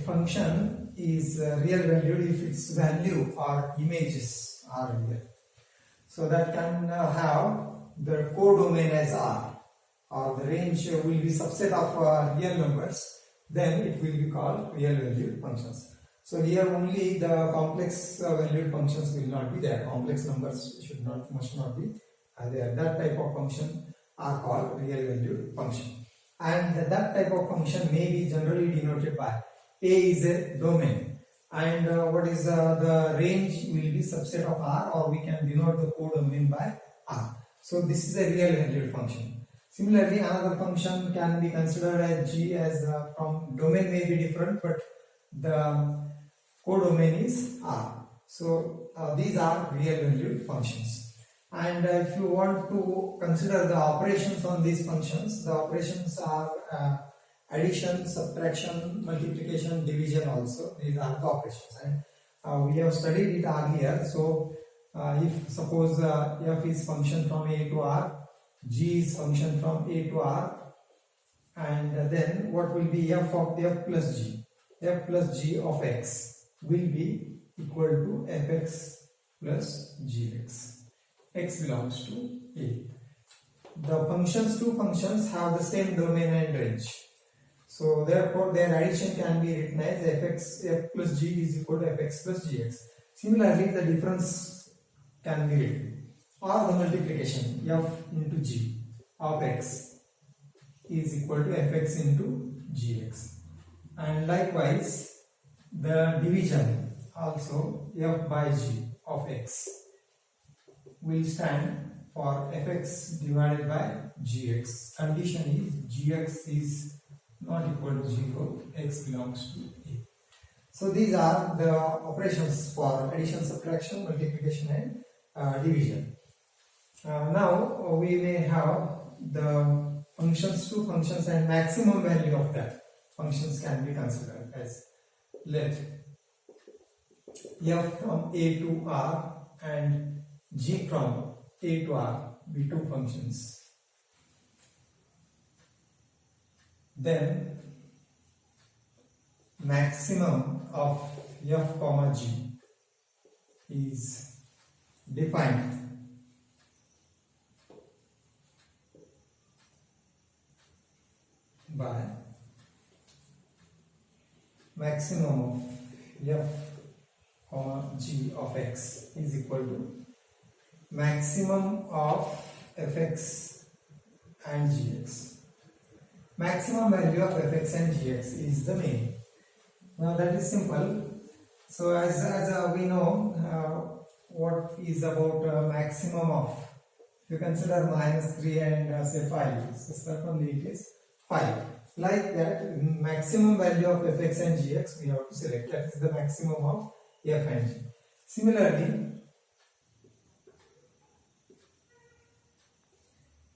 function is real valued if its value or images are real. So that can have the codomain as R, or the range will be subset of real numbers, then it will be called real valued functions. So here only the complex valued functions will not be there. Complex numbers must not be there. That type of function are called real valued function. And that type of function may be generally denoted by A is a domain, and what is the range will be subset of R, or we can denote the codomain by R. So this is a real valued function. Similarly, another function can be considered as G, as from domain may be different, but the codomain is R. So these are real valued functions. And if you want to consider the operations on these functions, the operations are addition, subtraction, multiplication, division also. These are the operations, and we have studied it earlier. So if suppose f is function from A to R, g is function from A to R, and then what will be f of f plus g? F plus g of x will be equal to fx plus gx. X belongs to A. The two functions have the same domain and range. So therefore their addition can be written as f plus g is equal to fx plus gx. Similarly, the difference can be written, or the multiplication f into g of x is equal to fx into gx. And likewise, the division also f by g of x will stand for fx divided by gx. Condition is gx is not equal to 0, x belongs to A. So these are the operations for addition, subtraction, multiplication and division. Now we may have the two functions, and maximum value of that functions can be considered as let f from A to R and g from A to R be two functions. Then maximum of f comma g is defined by maximum of f comma g of x is equal to maximum of fx and gx. Maximum value of fx and gx is the mean. Now that is simple. So as we know what is about maximum of, if you consider -3 and say 5, so certainly it is 5. Like that, maximum value of fx and gx we have to select. That is the maximum of f and g. Similarly,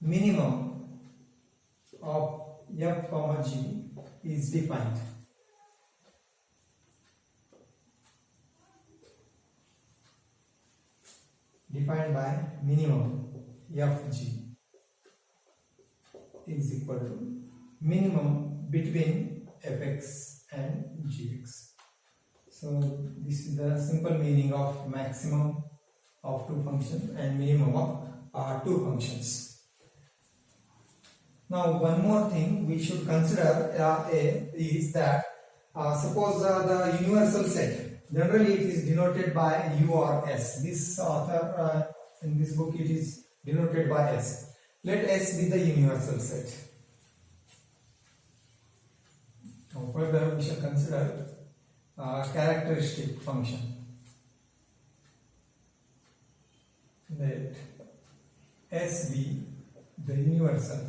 minimum of f comma g is defined by minimum f g is equal to minimum between fx and gx. So this is the simple meaning of maximum of two functions and minimum of two functions. Now one more thing we should consider is that suppose the universal set, generally it is denoted by U or S. This author in this book it is denoted by S. Let S be the universal set. Now further we shall consider characteristic function. Let S be the universal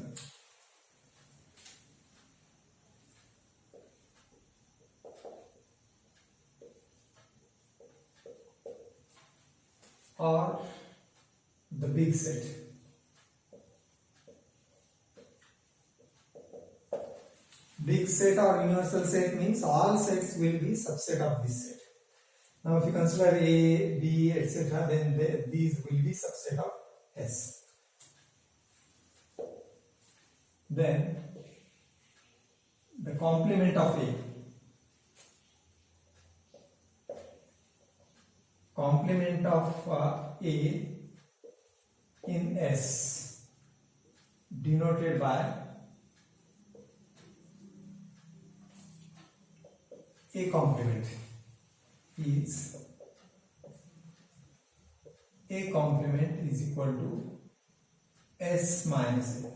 or the big set. Big set or universal set means all sets will be subset of this set. Now if you consider A, B, etc., then these will be subset of S. Then the complement of A complement of A in S denoted by A complement is A complement is equal to S minus A.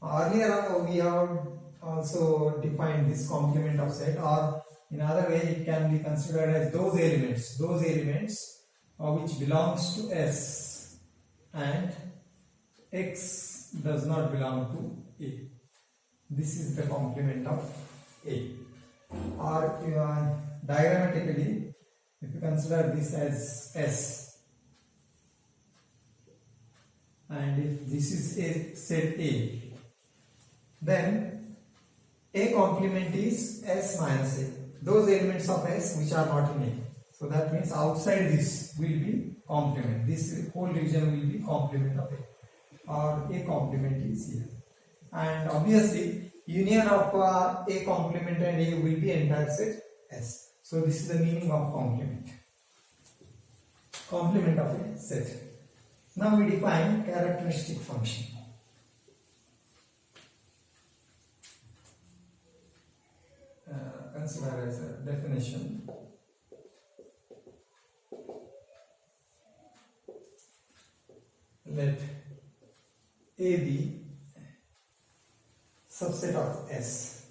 Earlier we have also defined this complement of set, or in other way it can be considered as those elements which belongs to S and X does not belong to A. This is the complement of A. Or diagrammatically, if you consider this as S, and if this is a set A, then A complement is S minus A. Those elements of S which are not in A. So that means outside this will be complement. This whole region will be complement of A, or A complement is here. And obviously, union of A complement and A will be entire set S. So this is the meaning of complement. Complement of a set. Now we define characteristic function. Consider as a definition. Let A be subset of S.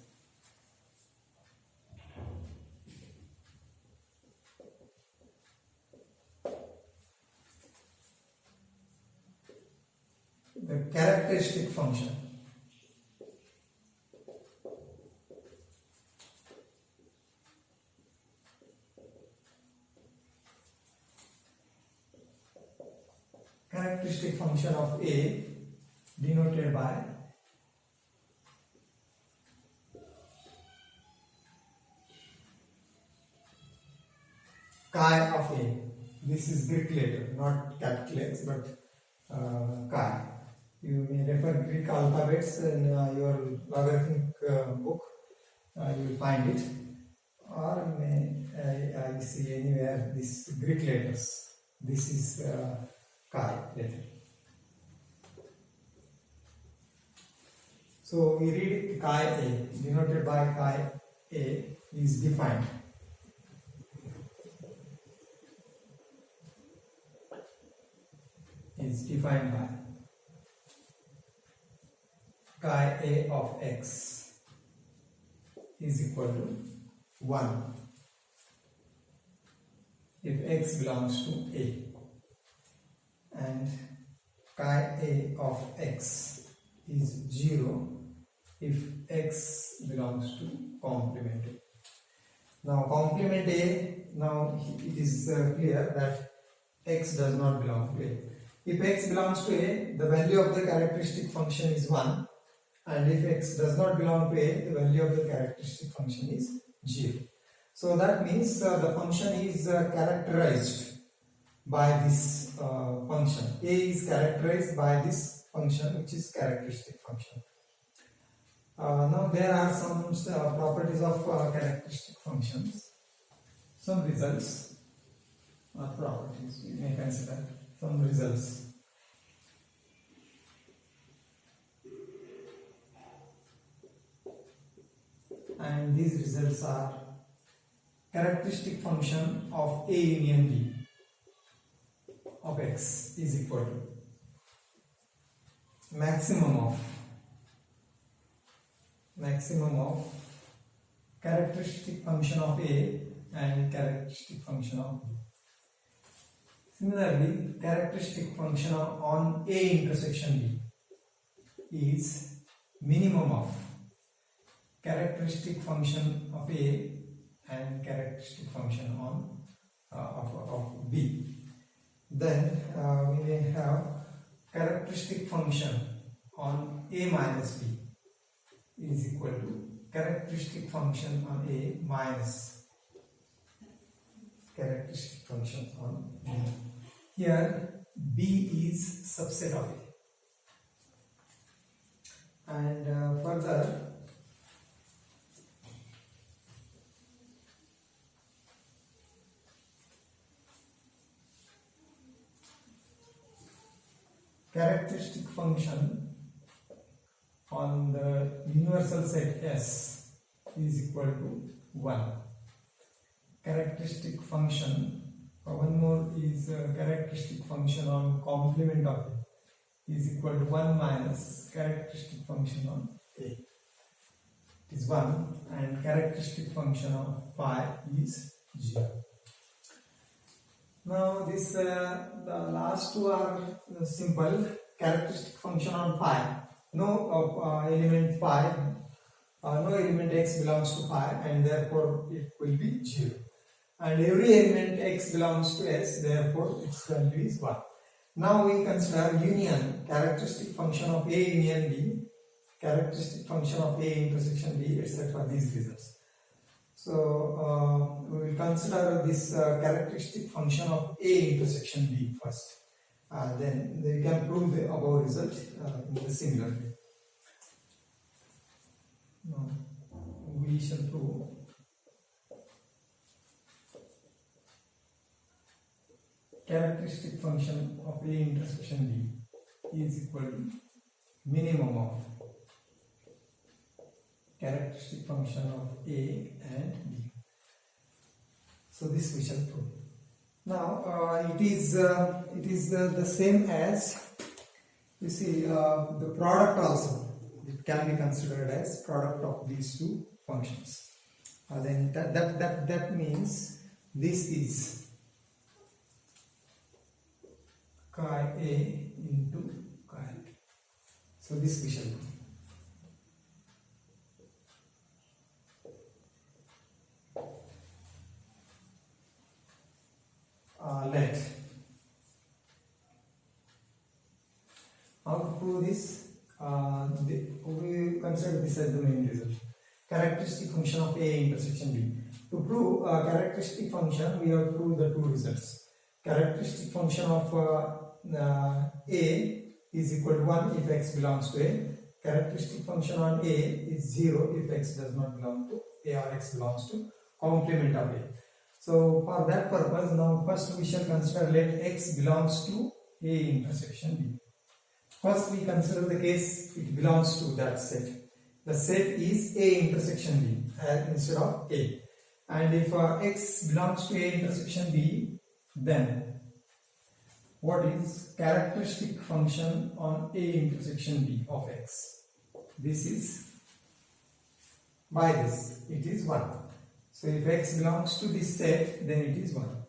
The characteristic function of A denoted by chi of A. This is Greek letter, not capital X, but chi. You may refer Greek alphabets in your logarithmic book. You will find it, or you may I see anywhere this Greek letters. This is chi letter. So we read chi A denoted by chi A is defined. Is defined by chi A of X is equal to 1 if X belongs to A, and chi A of X is 0 if X belongs to complement A. Now complement A, now it is clear that X does not belong to A. If X belongs to A, the value of the characteristic function is 1, and if X does not belong to A, the value of the characteristic function is 0. So that means the function is characterized by this function. A is characterized by this function, which is characteristic function. Now there are some properties of characteristic functions. Some results or properties we may consider. Some results. And these results are characteristic function of A union B of X is equal to maximum of characteristic function of A and characteristic function of B. Similarly, characteristic function on A intersection B is minimum of characteristic function of A and characteristic function on of B. Then we may have characteristic function on A minus B is equal to characteristic function on A minus characteristic function on B. Here B is subset of A. And further, characteristic function on the universal set S is equal to 1. Characteristic function, one more is characteristic function on complement of A is equal to 1 minus characteristic function on A. It is 1 and characteristic function of phi is 0. Now this the last two are simple. Characteristic function on phi, no element phi, no element x belongs to phi, and therefore it will be 0. And every element x belongs to S, therefore its value is 1. Now we consider union, characteristic function of A union B, characteristic function of A intersection B, etc. These results. So we will consider this characteristic function of A intersection B first. Then we can prove the above result in the similar way. Now we shall prove characteristic function of A intersection B is equal to minimum of characteristic function of A and B. So this we shall prove. Now it is the same as, you see, the product also. It can be considered as product of these two functions. Then that means this is chi A into chi B. So this we shall do. Let. How to prove this? We consider this as the main result. Characteristic function of A intersection B. To prove a characteristic function, we have to prove the two results. Characteristic function of A is equal to 1 if x belongs to A. Characteristic function on A is 0 if x does not belong to A or x belongs to complement of A. So for that purpose, now first we shall consider let x belongs to A intersection B. First we consider the case it belongs to that set. The set is A intersection B instead of A. And if x belongs to A intersection B, then what is characteristic function on A intersection B of x? This is, by this, it is 1. So if x belongs to this set, then it is 1.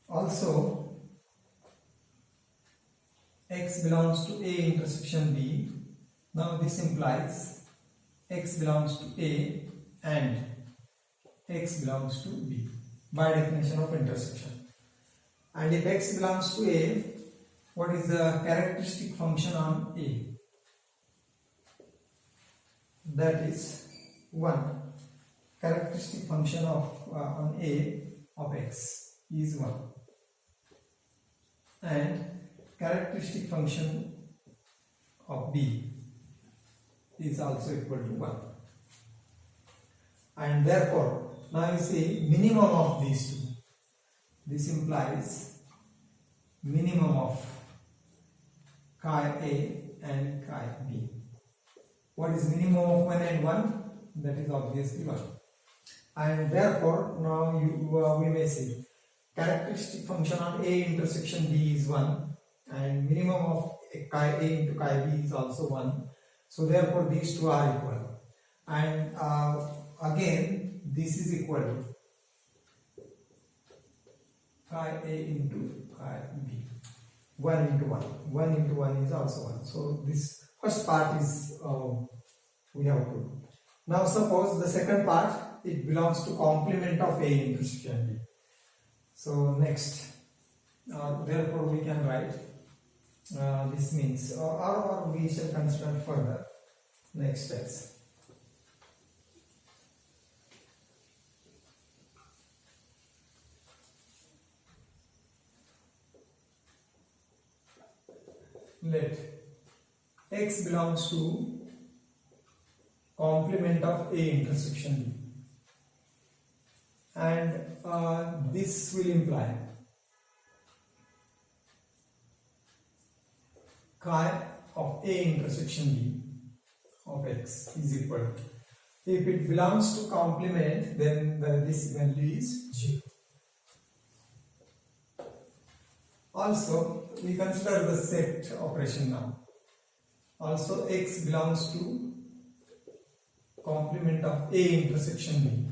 Also, x belongs to A intersection B. Now this implies x belongs to A and x belongs to B by definition of intersection. And if x belongs to A, what is the characteristic function on A? That is 1. Characteristic function of on A of x is 1. And characteristic function of B is also equal to 1. And therefore, now you see minimum of these two. This implies minimum of chi A and chi B. What is minimum of 1 and 1? That is obviously 1. And therefore, now we may say characteristic function on A intersection B is 1 and minimum of chi A into chi B is also 1. So therefore, these two are equal. And again, this is equal to chi A into chi B. 1 into 1. 1 into 1 is also 1. So this first part is we have proved. Now suppose the second part, it belongs to complement of A intersection B. So next, therefore we can write this means, or we shall consider further next steps. Let x belongs to complement of A intersection B. And this will imply chi of A intersection B of X is equal to, if it belongs to complement, then this value is 0. Also, we consider the set operation now. Also, X belongs to complement of A intersection B.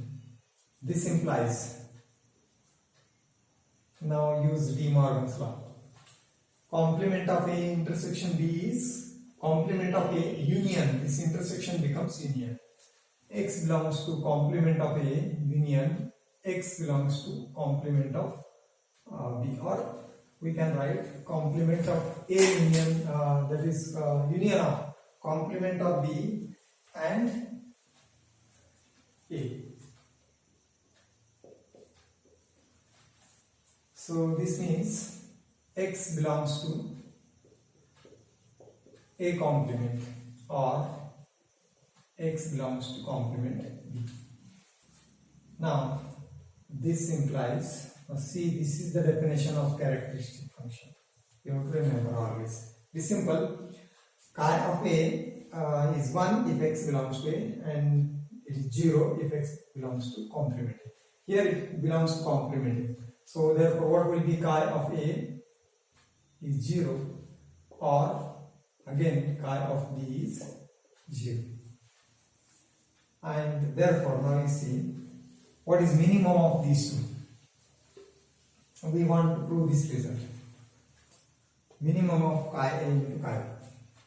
This implies, now use De Morgan's law. Complement of A intersection B is complement of A union. This intersection becomes union. X belongs to complement of A union. X belongs to complement of B, or we can write complement of A union, that is union of complement of B and A. So this means X belongs to A complement, or X belongs to complement B. Now this implies, see, this is the definition of characteristic function. You have to remember always. It is simple. Chi of A is 1 if X belongs to A, and it is 0 if X belongs to complement A. Here it belongs to complement A. So therefore what will be chi of A is 0, or again chi of B is 0. And therefore now you see what is minimum of these two. We want to prove this result. Minimum of chi A into chi.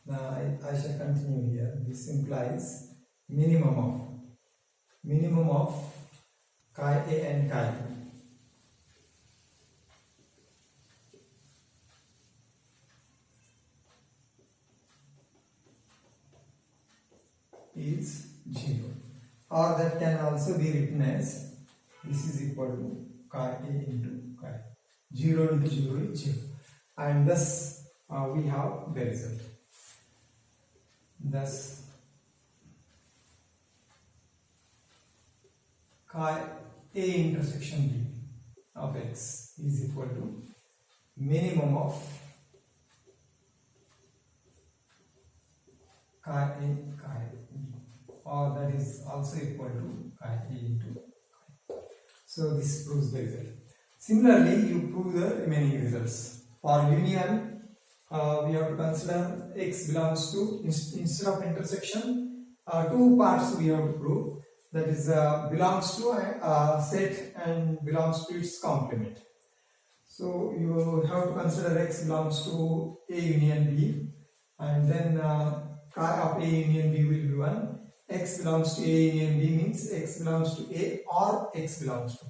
Now I shall continue here. This implies minimum of chi A and chi B is 0, or that can also be written as this is equal to chi A into chi. 0 into 0 is 0, and thus we have the result. Thus chi A intersection B of X is equal to minimum of chi A chi B, or that is also equal to chi A into chi. So this proves the result. Similarly, you prove the remaining results. For union, we have to consider X belongs to, instead of intersection, two parts we have to prove. That is belongs to a set and belongs to its complement. So you have to consider X belongs to A union B, and then chi of A union B will be 1. X belongs to A union B means X belongs to A or X belongs to.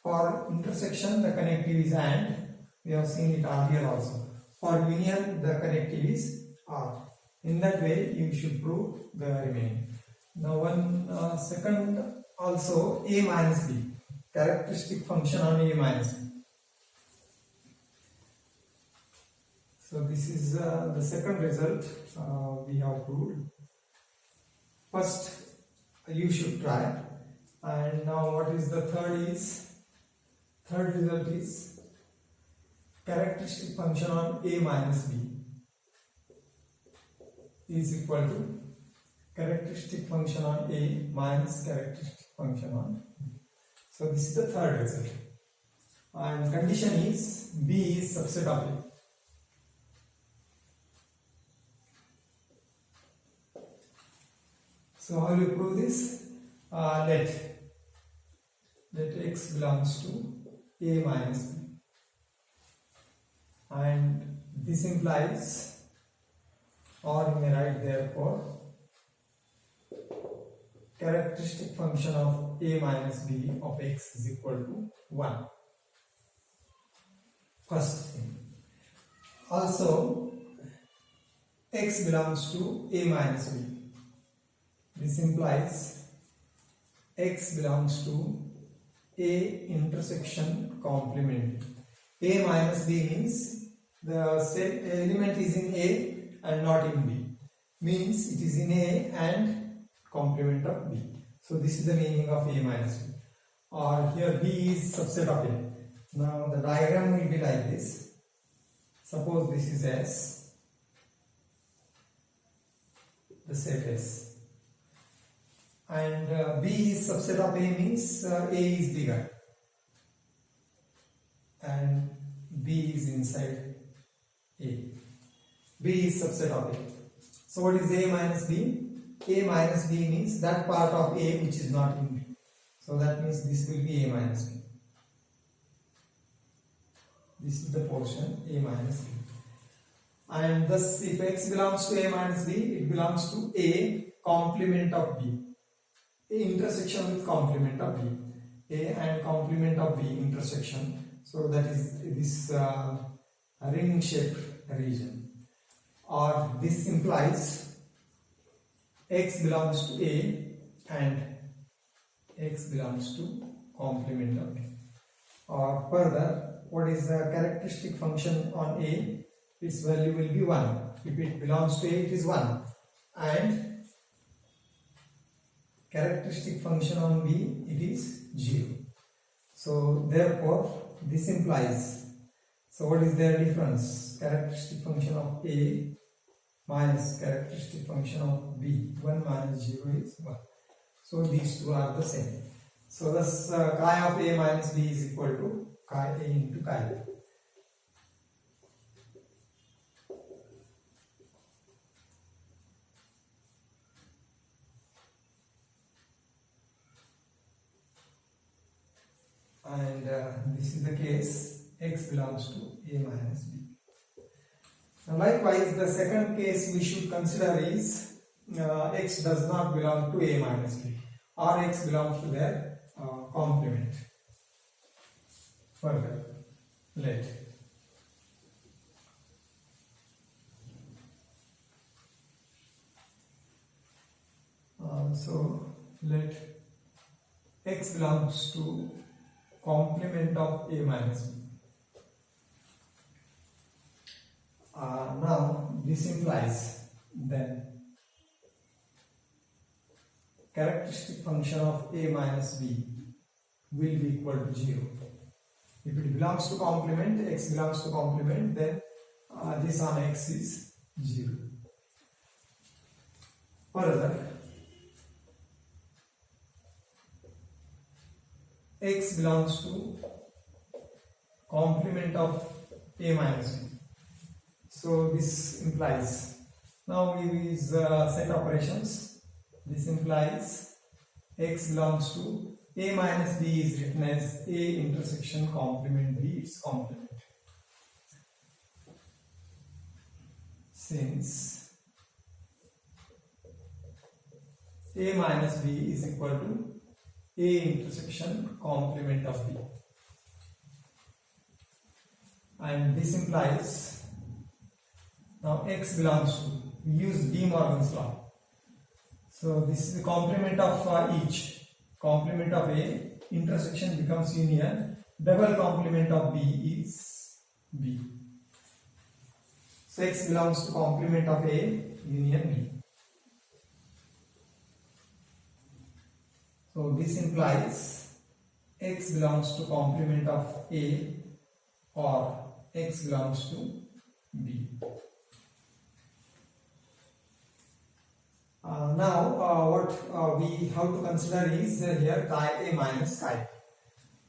For intersection, the connective is AND. We have seen it earlier also. For union, the connective is OR. In that way, you should prove the remaining. Now, one second, also A minus B, characteristic function on A minus B. So this is the second result we have proved. First, you should try. And now what is the third is? Third result is characteristic function on A minus B is equal to characteristic function on A minus characteristic function on B. So this is the third result. And condition is B is subset of A. So how will you prove this? Let X belongs to A minus B, and this implies, or you may write therefore, characteristic function of A minus B of X is equal to 1. First thing. Also, X belongs to A minus B. This implies X belongs to A intersection complement. A minus B means the element is in A and not in B. Means it is in A and complement of B. So this is the meaning of A minus B. Or here B is subset of A. Now the diagram will be like this. Suppose this is S the set S. And B is subset of A means A is bigger and B is inside A. B is subset of A. So what is A minus B? A minus B means that part of A which is not in B. So that means this will be A minus B. This is the portion A minus B. And thus if X belongs to A minus B, it belongs to A complement of B. A intersection with complement of B. A and complement of B intersection. So that is this ring shaped region. Or this implies X belongs to A and X belongs to complement of B. Or further, what is the characteristic function on A? Its value will be 1. If it belongs to A, it is 1. And characteristic function on B, it is 0. So therefore, this implies, so what is their difference? Characteristic function of A minus characteristic function of B. 1 minus 0 is 1. So these two are the same. So thus chi of A minus B is equal to chi A into chi B. And this is the case X belongs to A minus B. Now likewise, the second case we should consider is X does not belong to A minus B, or X belongs to their complement. Further, let so let X belongs to complement of A minus B. Now this implies then characteristic function of A minus B will be equal to 0. If it belongs to complement, X belongs to complement, then this on X is 0. Further, X belongs to complement of A minus B. So this implies, now we use set operations. This implies X belongs to A minus B is written as A intersection complement B, its complement. Since A minus B is equal to A intersection complement of B. And this implies, now X belongs to, we use De Morgan's law. So this is the complement of each. Complement of A, intersection becomes union, double complement of B is B. So X belongs to complement of A, union B. So this implies X belongs to complement of A or X belongs to B. Now what we have to consider is here chi A minus chi B,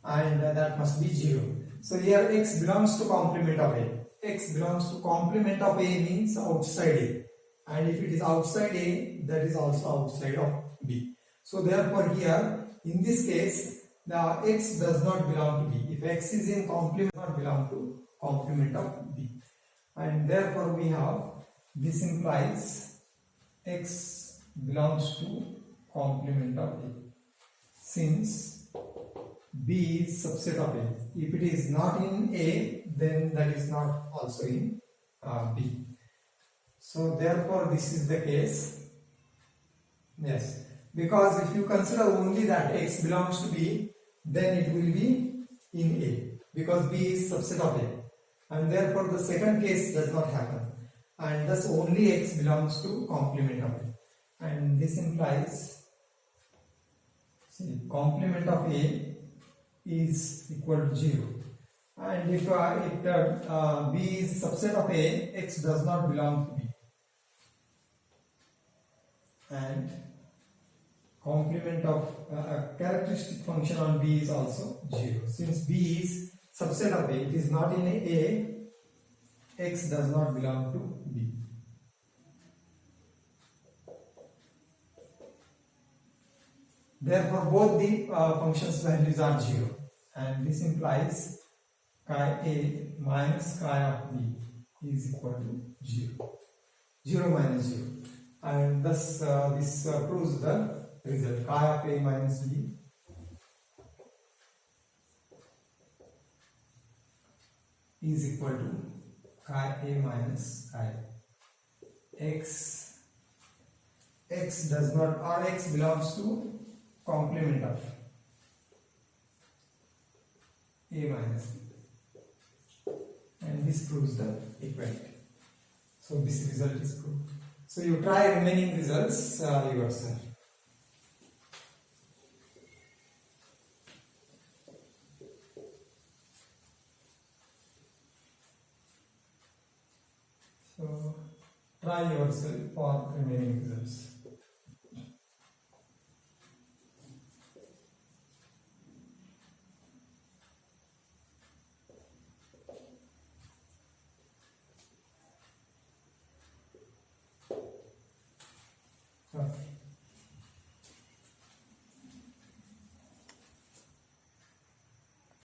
and that must be 0. So here X belongs to complement of A. X belongs to complement of A means outside A, and if it is outside A, that is also outside of B. So therefore here in this case the X does not belong to B. If X is in complement, does not belong to complement of B, and therefore we have, this implies X belongs to complement of A, since B is subset of A. If it is not in A, then that is not also in B. So therefore this is the case. Yes, because if you consider only that X belongs to B, then it will be in A, because B is subset of A, and therefore the second case does not happen, and thus only X belongs to complement of A. And this implies, see, complement of A is equal to 0, and if B is subset of A, X does not belong to B. and complement of a characteristic function on B is also 0. Since B is subset of A, it is not in A, x does not belong to B. Therefore, both the functions values are 0, and this implies chi A minus chi of B is equal to 0. 0 minus 0, and thus this proves the result. Chi of A minus B is equal to chi A minus chi. X does not, or x belongs to complement of A minus B, and this proves the equality. So this result is proved. So you try remaining results yourself. So try yourself for remaining results.